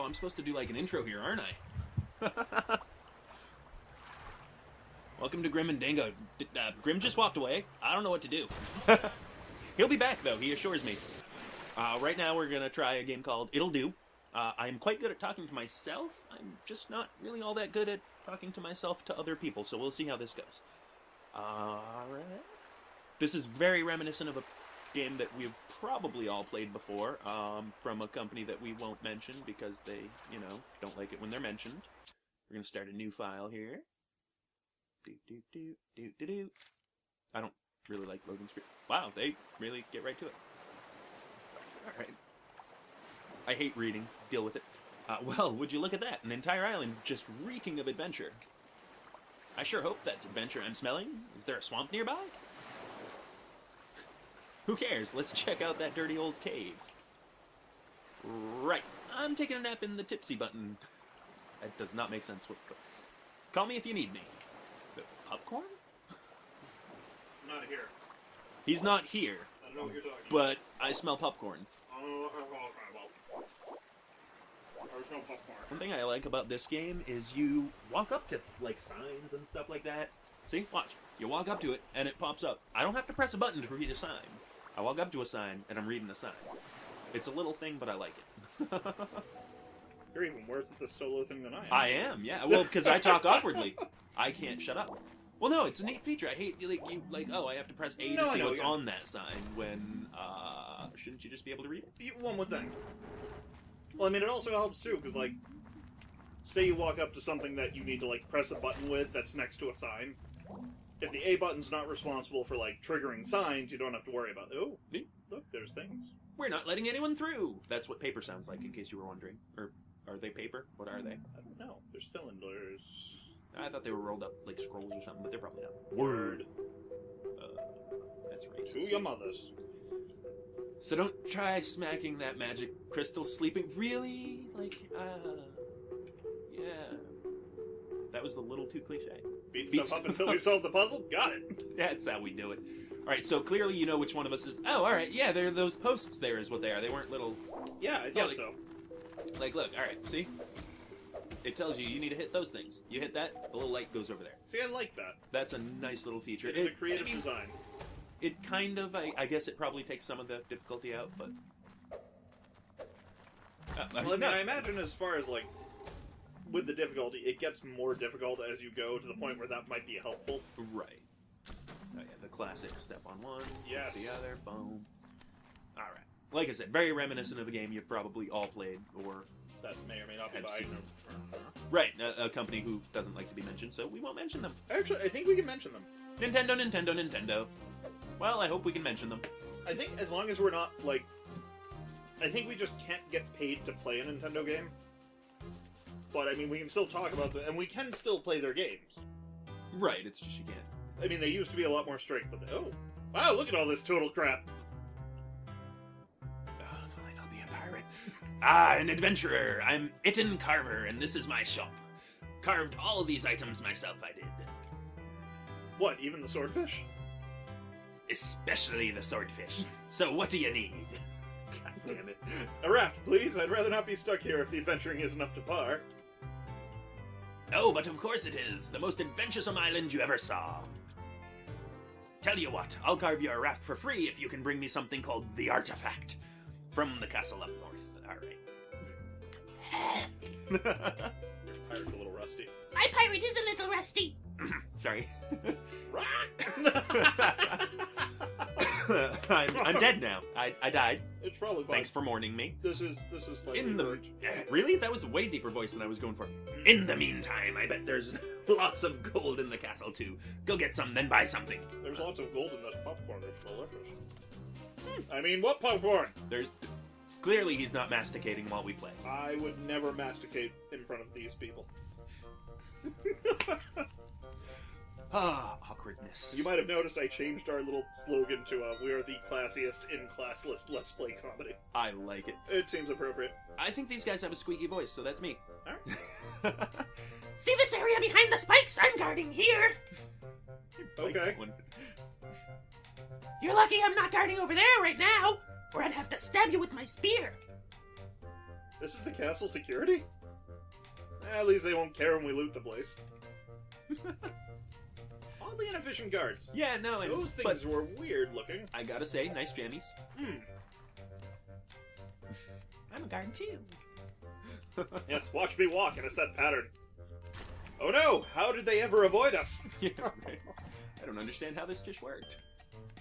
I'm supposed to do like an intro here, aren't I? Welcome to Grim and Dingo. Grim just walked away. I don't know what to do. He'll be back, though, he assures me. Right now we're going to try a game called Ittle Dew. I'm quite good at talking to myself. I'm just not really all that good at talking to myself to other people, so we'll see how this goes. Alright. This is very reminiscent of a game that we've probably all played before, from a company that we won't mention because they, don't like it when they're mentioned. We're going to start a new file here. I don't really like loading screen. Wow, they really get right to it. Alright. I hate reading. Deal with it. Well, would you look at that? An entire island just reeking of adventure. I sure hope that's adventure I'm smelling. Is there a swamp nearby? Who cares? Let's check out that dirty old cave. Right. I'm taking a nap in the tipsy button. That does not make sense. Call me if you need me. Popcorn? Not here. He's not here. I don't know what you're talking but I smell popcorn. I don't know what you're talking about. I smell popcorn. One thing I like about this game is you walk up to, like, signs and stuff like that. See? Watch. You walk up to it, and it pops up. I don't have to press a button to read a sign. I walk up to a sign, and I'm reading a sign. It's a little thing, but I like it. You're even worse at the solo thing than I am. I am, yeah. Well, because I talk awkwardly. I can't shut up. Well, no, it's a neat feature. I hate, I have to press A to see what's on that sign when, shouldn't you just be able to read it? One would think. Well, I mean, it also helps, too, because, like, say you walk up to something that you need to, like, press a button with that's next to a sign. If the A button's not responsible for, like, triggering signs, you don't have to worry about it. Oh, look, there's things. We're not letting anyone through! That's what paper sounds like, in case you were wondering. Or, are they paper? What are they? I don't know. They're cylinders. I thought they were rolled up like scrolls or something, but they're probably not. Word. That's racist. To your mothers. So don't try smacking that magic crystal sleeping. Really? Yeah. That was a little too cliche. Beat stuff up until we solve the puzzle? Got it. That's how we do it. Alright, so clearly you know which one of us is... Oh, alright, yeah, they're those posts there is what they are. They weren't little... Yeah, I thought so. Like, look, alright, see? It tells you need to hit those things. You hit that, the little light goes over there. See, I like that. That's a nice little feature. It's a creative design. It kind of, I guess it probably takes some of the difficulty out, but... I imagine as far as, like, with the difficulty, it gets more difficult as you go to the point where that might be helpful. Right. Oh yeah, the classic step on one, yes. The other, boom. Alright. Like I said, very reminiscent of a game you've probably all played, or... That may or may not be by... Right, a company who doesn't like to be mentioned, so we won't mention them. Actually, I think we can mention them. Nintendo. Well, I hope we can mention them. I think as long as we're not, like... I think we just can't get paid to play a Nintendo game. But, I mean, we can still talk about them, and we can still play their games. Right, it's just you can't. I mean, they used to be a lot more strict, but... Oh! Wow, look at all this total crap! Fine, I'll be a pirate. An adventurer! I'm Itten Carver, and this is my shop. Carved all of these items myself, I did. What, even the swordfish? Especially the swordfish. So what do you need? God damn it. A raft, please. I'd rather not be stuck here if the adventuring isn't up to par. Oh, but of course it is. The most adventuresome island you ever saw. Tell you what, I'll carve you a raft for free if you can bring me something called the artifact. From the castle up north. Alright. Pirate's a little rusty. My pirate is a little rusty. Sorry. I'm dead now. I died. It's probably fine. Thanks for mourning me. This is slightly In the rude. Really? That was a way deeper voice than I was going for. In the meantime, I bet there's lots of gold in the castle too. Go get some, then buy something. There's lots of gold in this popcorn. It's delicious. I mean, what popcorn? There's clearly he's not masticating while we play. I would never masticate in front of these people. Awkwardness. You might have noticed I changed our little slogan to we are the classiest in-classless Let's Play comedy. I like it. It seems appropriate. I think these guys have a squeaky voice, so that's me. Alright. See this area behind the spikes? I'm guarding here. Okay. You're lucky I'm not guarding over there right now, or I'd have to stab you with my spear. This is the castle security? At least they won't care when we loot the place. Oddly inefficient guards. Yeah, no, and, Those things were weird looking. I gotta say, nice jammies. I'm a guard too. Yes, watch me walk in a set pattern. Oh no! How did they ever avoid us? Yeah, right. I don't understand how this dish worked.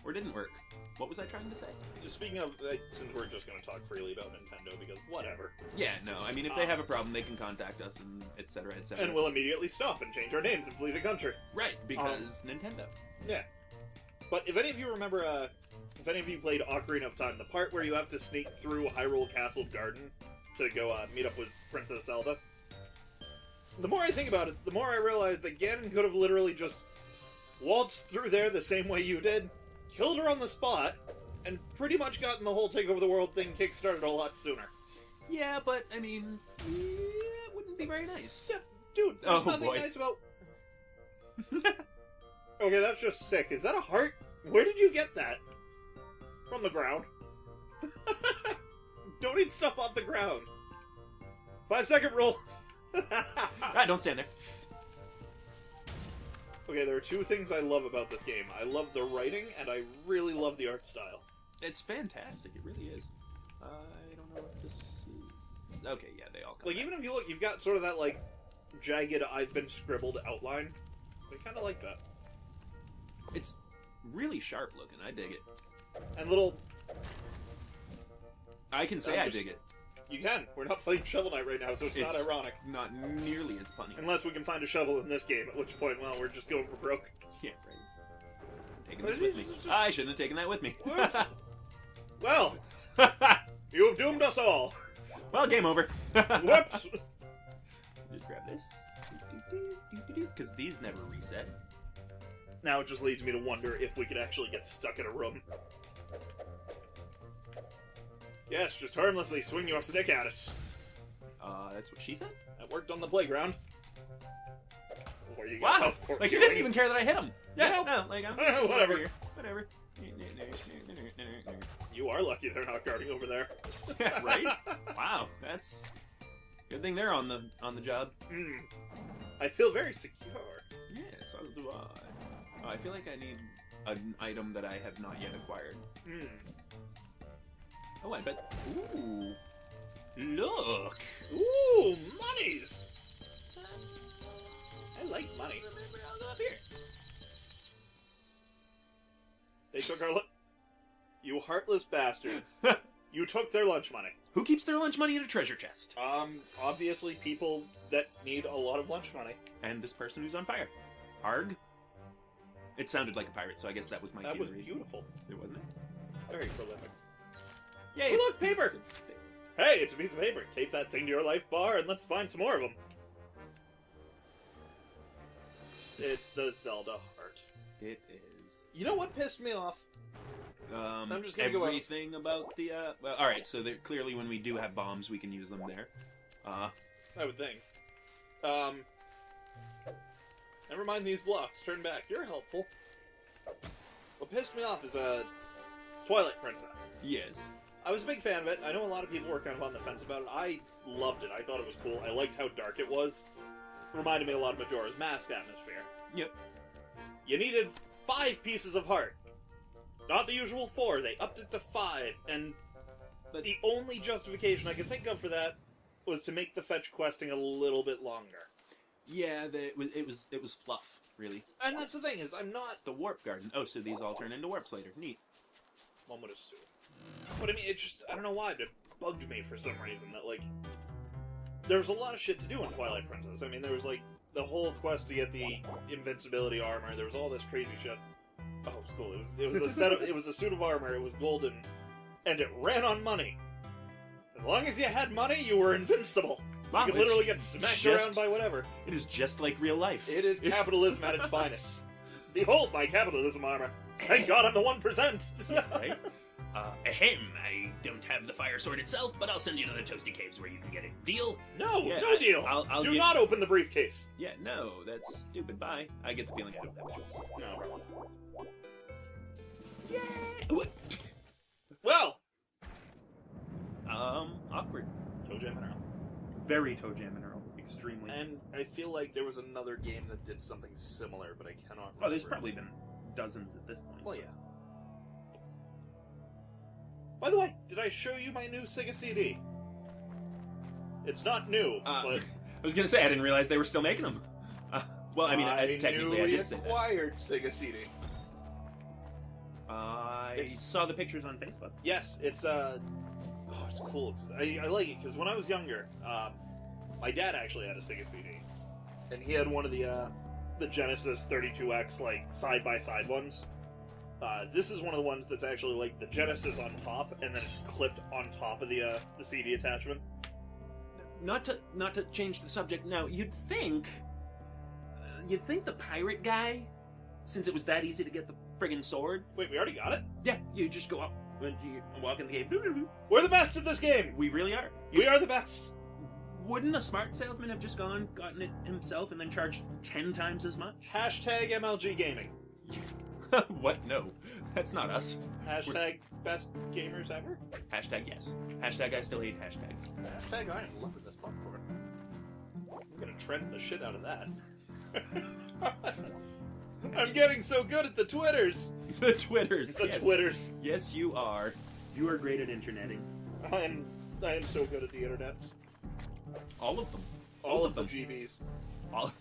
Or didn't work. What was I trying to say? Speaking of, since we're just going to talk freely about Nintendo, because whatever. Yeah, no, I mean, if they have a problem, they can contact us, and et cetera, et cetera. And we'll immediately stop and change our names and flee the country. Right, because Nintendo. Yeah. But if any of you remember, if any of you played Ocarina of Time, the part where you have to sneak through Hyrule Castle Garden to go meet up with Princess Zelda, the more I think about it, the more I realize that Ganon could have literally just waltzed through there the same way you did, killed her on the spot, and pretty much gotten the whole take over the world thing kickstarted a lot sooner. Yeah, but, I mean, it wouldn't be very nice. Yeah, dude, there's nothing boy. nice about... Okay, that's just sick. Is that a heart? Where did you get that? From the ground. Don't eat stuff off the ground. 5-second rule. Don't stand there. Okay, there are two things I love about this game. I love the writing, and I really love the art style. It's fantastic. It really is. I don't know if this is... Okay, yeah, they all come Like, back. even if you look, you've got sort of that, like, jagged, I've been scribbled outline. I kind of like that. It's really sharp looking. I dig it. And little... I can say I dig it. You can. We're not playing Shovel Knight right now, so it's not ironic. Not nearly as funny. Unless we can find a shovel in this game, at which point, well, we're just going for broke. Yeah, right. I'm taking this with me. I shouldn't have taken that with me. Whoops. Well, you have doomed us all. Well, game over. Whoops. Just grab this. Because these never reset. Now it just leads me to wonder if we could actually get stuck in a room. Yes, just harmlessly swing your stick at it. That's what she said? That worked on the playground. Where you Wow! go? Like, you didn't even care that I hit him. Yeah, No. no, like, I'm... Whatever. Here. Whatever. You are lucky they're not guarding over there. Yeah, right? Wow, that's... Good thing they're on the job. I feel very secure. Yes, as do I. Oh, I feel like I need an item that I have not yet acquired. Oh, I bet... Ooh. Look! Ooh, monies! I like money. I'll go up here. They took our You heartless bastard. You took their lunch money. Who keeps their lunch money in a treasure chest? Obviously people that need a lot of lunch money. And this person who's on fire. Arg? It sounded like a pirate, so I guess that was my That cue was to read. beautiful. It wasn't it? Very prolific. Yay! Oh, look, paper! Hey, it's a piece of paper. Tape that thing to your life bar and let's find some more of them. It's the Zelda heart. It is. You know what pissed me off? I'm just gonna everything about the, well, alright, so clearly when we do have bombs, we can use them there. I would think. Never mind these blocks. Turn back. You're helpful. What pissed me off is, Twilight Princess. Yes. I was a big fan of it. I know a lot of people were kind of on the fence about it. I loved it. I thought it was cool. I liked how dark it was. Reminded me a lot of Majora's Mask atmosphere. Yep. You needed 5 pieces of heart. Not the usual 4. They upped it to 5. And the only justification I could think of for that was to make the fetch questing a little bit longer. Yeah, it was fluff, really. And that's the thing, is I'm not... The warp garden. Oh, so these all turn into warps later. Neat. One would assume. But I mean, it just... I don't know why, but it bugged me for some reason that, like... There was a lot of shit to do in Twilight Princess. I mean, there was, like, the whole quest to get the invincibility armor. There was all this crazy shit. Oh, it was cool. It was a set of... It was a suit of armor. It was golden. And it ran on money. As long as you had money, you were invincible. Wow, you could literally get smacked around by whatever. It is just like real life. It is capitalism at its finest. Behold my capitalism armor. Thank God I'm the 1%. Yeah, right? Ahem, I don't have the fire sword itself, but I'll send you to the Toasty Caves where you can get it. Deal? No, Yeah, no deal. I'll Do get... not open the briefcase. Yeah, no, that's stupid. Bye. I get the feeling I don't have a choice. No. Yeah. What? Well, Awkward. Toe Jam Mineral. Very Toe Jam Mineral. Extremely. And I feel like there was another game that did something similar, but I cannot remember. Oh, there's probably been dozens at this point. Well, yeah. By the way, did I show you my new Sega CD? It's not new, but... I was going to say, I didn't realize they were still making them. Well, I mean, technically I did say that. acquired Sega CD. I saw the pictures on Facebook. Yes, it's it's cool. I like it, because when I was younger, my dad actually had a Sega CD. And he had one of the Genesis 32X, like, side-by-side ones. This is one of the ones that's actually, like, the Genesis on top, and then it's clipped on top of the CD attachment. Not to change the subject now, you'd think the pirate guy, since it was that easy to get the friggin' sword... Wait, we already got it? Yeah, you just go up and you walk in the game. We're the best at this game! We really are. We are the best! Wouldn't a smart salesman have just gotten it himself, and then charged 10 times as much? Hashtag MLG Gaming. What? No. That's not us. Hashtag best gamers ever? Hashtag yes. Hashtag I still hate hashtags. Hashtag I am loving this popcorn. I'm gonna trend the shit out of that. I'm getting so good at the Twitters! The Twitters. The yes. Twitters. Yes, you are. You are great at interneting. I am so good at the internets. All of them. All of them. the GBs. All.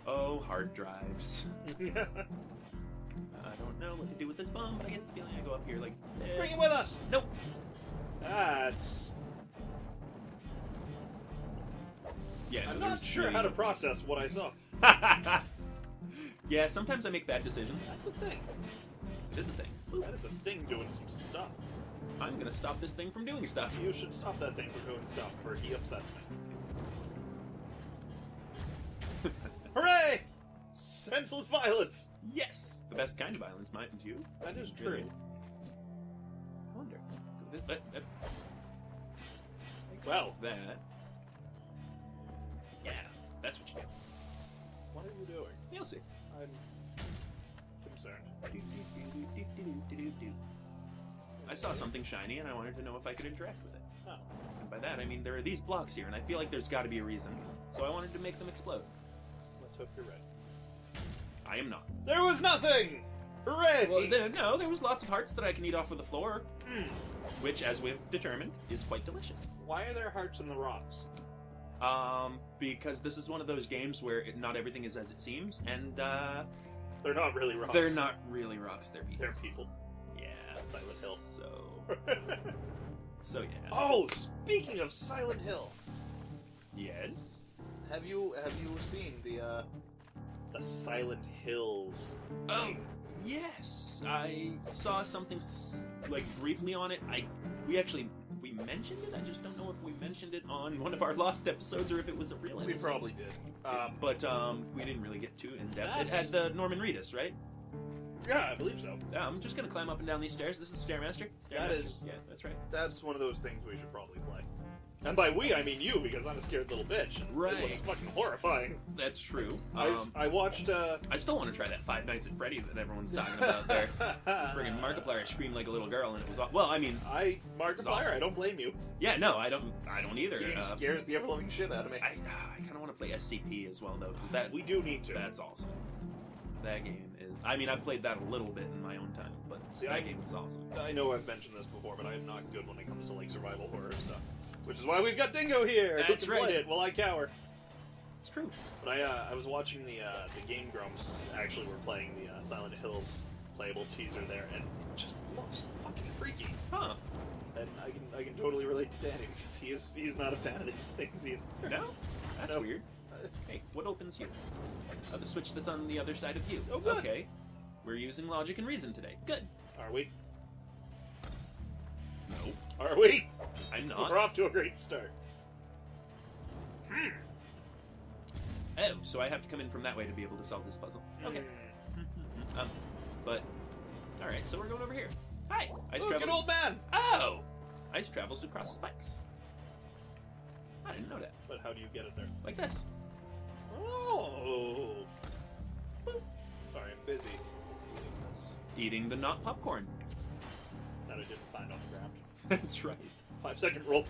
Oh, hard drives. I don't know what to do with this bomb, but I get the feeling I go up here like this. Bring it with us! Nope. That's... Yeah, I'm not sure how to process what I saw. Yeah, sometimes I make bad decisions. That's a thing. It is a thing. That is a thing doing some stuff. I'm gonna stop this thing from doing stuff. You should stop that thing from doing stuff, for he upsets me. Hooray! Senseless violence! Yes! The best kind of violence, mightn't you? That is true. I wonder. Well, That. Yeah, that's what you do. what are you doing? You'll see. I'm concerned. I saw something shiny and I wanted to know if I could interact with it. Oh. And by that I mean there are these blocks here and I feel like there's gotta be a reason. So I wanted to make them explode. Let's hope you're right. I am not. There was nothing! Hooray! Well, there was lots of hearts that I can eat off of the floor. Hmm. Which, as we've determined, is quite delicious. Why are there hearts in the rocks? Because this is one of those games where not everything is as it seems, and, They're not really rocks. they're not really rocks, they're people. They're people. Yeah. Silent Hill. So yeah. Oh, speaking of Silent Hill, Yes? have you seen the Silent Hills? Oh, yes! I saw something, like, briefly on it. We mentioned it? I just don't know if we mentioned it on one of our lost episodes or if it was a real episode. We probably did. But we didn't really get too in-depth. It That's- had the Norman Reedus, right? Yeah, I believe so. I'm just gonna climb up and down these stairs. This is Stairmaster? That is- Yeah, that's right. That's one of those things we should probably play. And by we, I mean you, because I'm a scared little bitch. And Right. It looks fucking horrifying. That's true. I watched, I still want to try that Five Nights at Freddy's that everyone's talking about there. Friggin' Markiplier screamed like a little girl, and it was well. I mean, Markiplier, awesome. I don't blame you. yeah, no, I don't either. The game scares the ever-loving shit out of me. I kind of want to play SCP as well, though, because We do need to. that's awesome. That game is. I mean, I played that a little bit in my own time, but See, that game is awesome. I know I've mentioned this before, but I'm not good when it comes to like survival horror stuff. Which is why we've got Dingo here. That's who can right. play it while I cower. It's true. But I was watching the Game Grumps. Actually, were playing the Silent Hills playable teaser there, and it just looks fucking freaky. Huh? And I can totally relate to Danny because he's not a fan of these things either. No, that's No. weird. Hey, what opens here? Oh, the switch that's on the other side of you. Oh, good. Okay. We're using logic and reason today. Good. Are we? No, Are we? I'm not. We're off to a great start. Oh, so I have to come in from that way to be able to solve this puzzle. Okay. But, alright, so we're going over here. Hi! Ice Look, travel. an old man! Oh! Ice travels across spikes. I didn't know that. But how do you get it there? Like this. Oh! Boop. Sorry, I'm busy. Eating the not popcorn. That I didn't find on the ground. That's right. 5-second roll.